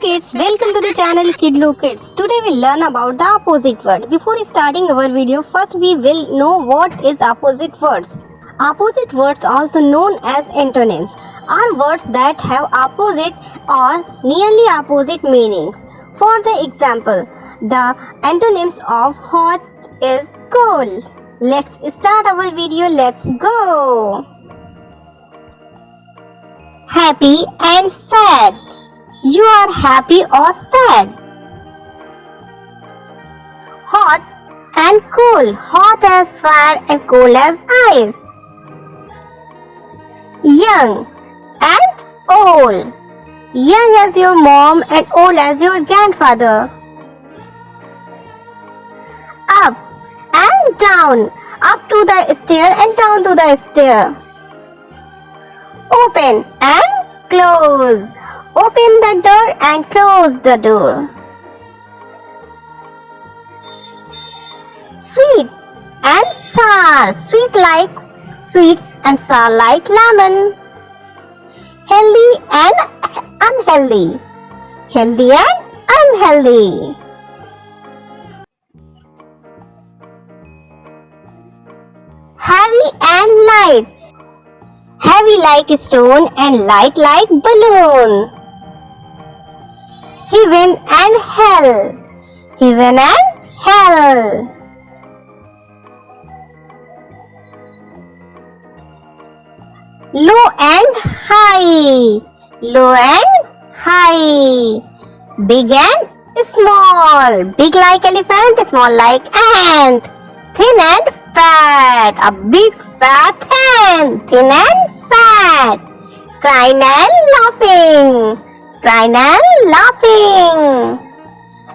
Hello kids, welcome to the channel Kidlu Kids. Today we'll learn about the opposite word. Before starting our video, first we will know what is opposite words. Opposite words, also known as antonyms, are words that have opposite or nearly opposite meanings. For the example, the antonyms of hot is cold. Let's start our video. Let's go. Happy and sad. You are happy or sad. Hot and cool. Hot as fire and cool as ice. Young and old. Young as your mom and old as your grandfather. Up and down. Up to the stair and down to the stair. Open and close. Open the door and close the door. Sweet and sour. Sweet like sweets and sour like lemon. Healthy and unhealthy. Healthy and unhealthy. Heavy and light. Heavy like stone and light like balloon. Heaven and hell. Heaven and hell. Low and high. Low and high. Big and small. Big like elephant, small like ant. Thin and fat. A big fat ant. Thin and fat. Crying and laughing. Crying and laughing.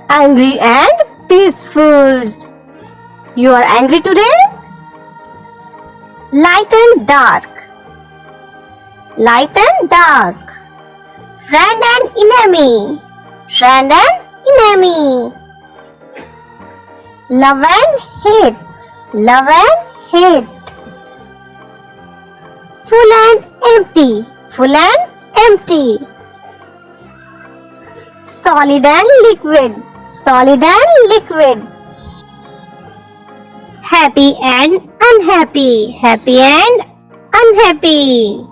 Angry and peaceful. You are angry today? Light and dark. Light and dark. Friend and enemy. Friend and enemy. Love and hate. Love and hate. Full and empty. Full and empty. Solid and liquid. Solid and liquid. Happy and unhappy. Happy and unhappy.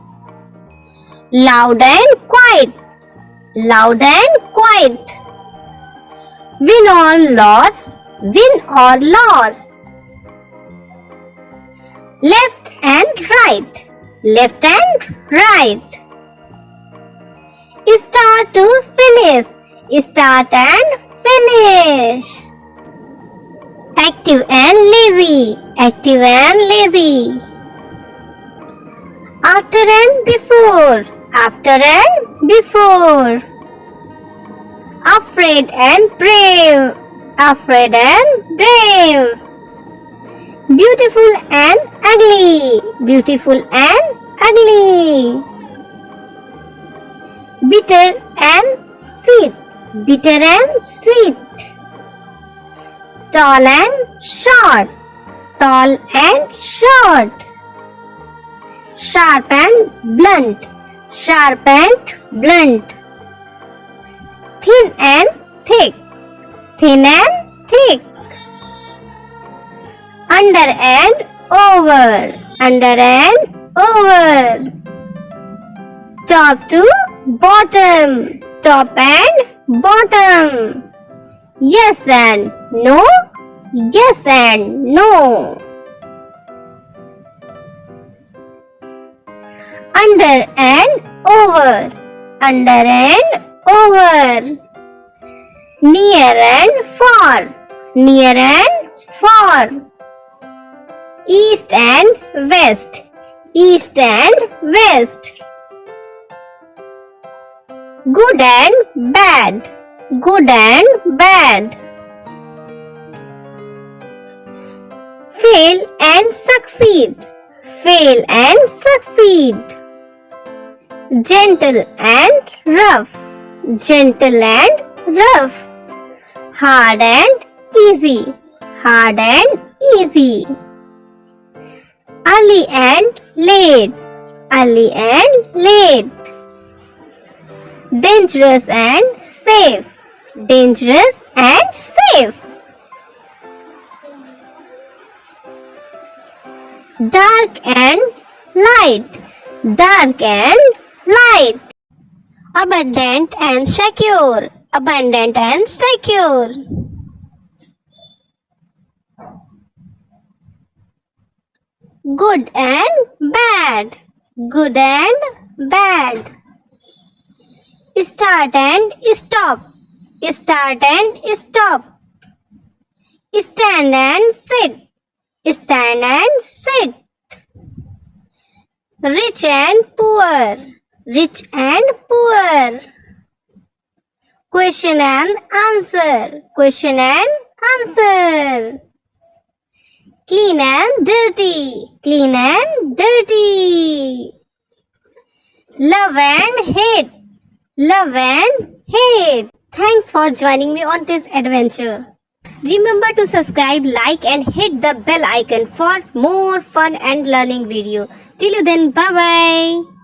Loud and quiet. Loud and quiet. Win or loss. Win or loss. Left and right. Left and right. Start to finish. Start and finish. Active and lazy. Active and lazy. After and before. After and before. Afraid and brave. Afraid and brave. Beautiful and ugly. Beautiful and ugly. Bitter and sweet. Bitter and sweet. Tall and short. Tall and short. Sharp and blunt. Sharp and blunt. Thin and thick. Thin and thick. Under and over. Under and over. Top to bottom. Top and bottom. Yes and no. Yes and no. Under and over. Under and over. Near and far. Near and far. East and west. East and west. Good and bad. Good and bad. Fail and succeed. Fail and succeed. Gentle and rough. Gentle and rough. Hard and easy. Hard and easy. Early and late. Early and late. Dangerous and safe. Dangerous and safe. Dark and light. Dark and light. Abundant and secure. Abundant and secure. Good and bad. Good and bad. Start and stop. Start and stop. Stand and sit. Stand and sit. Rich and poor. Rich and poor. Question and answer. Question and answer. Clean and dirty. Clean and dirty. Love and hate. Love and hate. Thanks for joining me on this adventure. Remember to subscribe, like and hit the bell icon for more fun and learning video. Till you then, bye bye.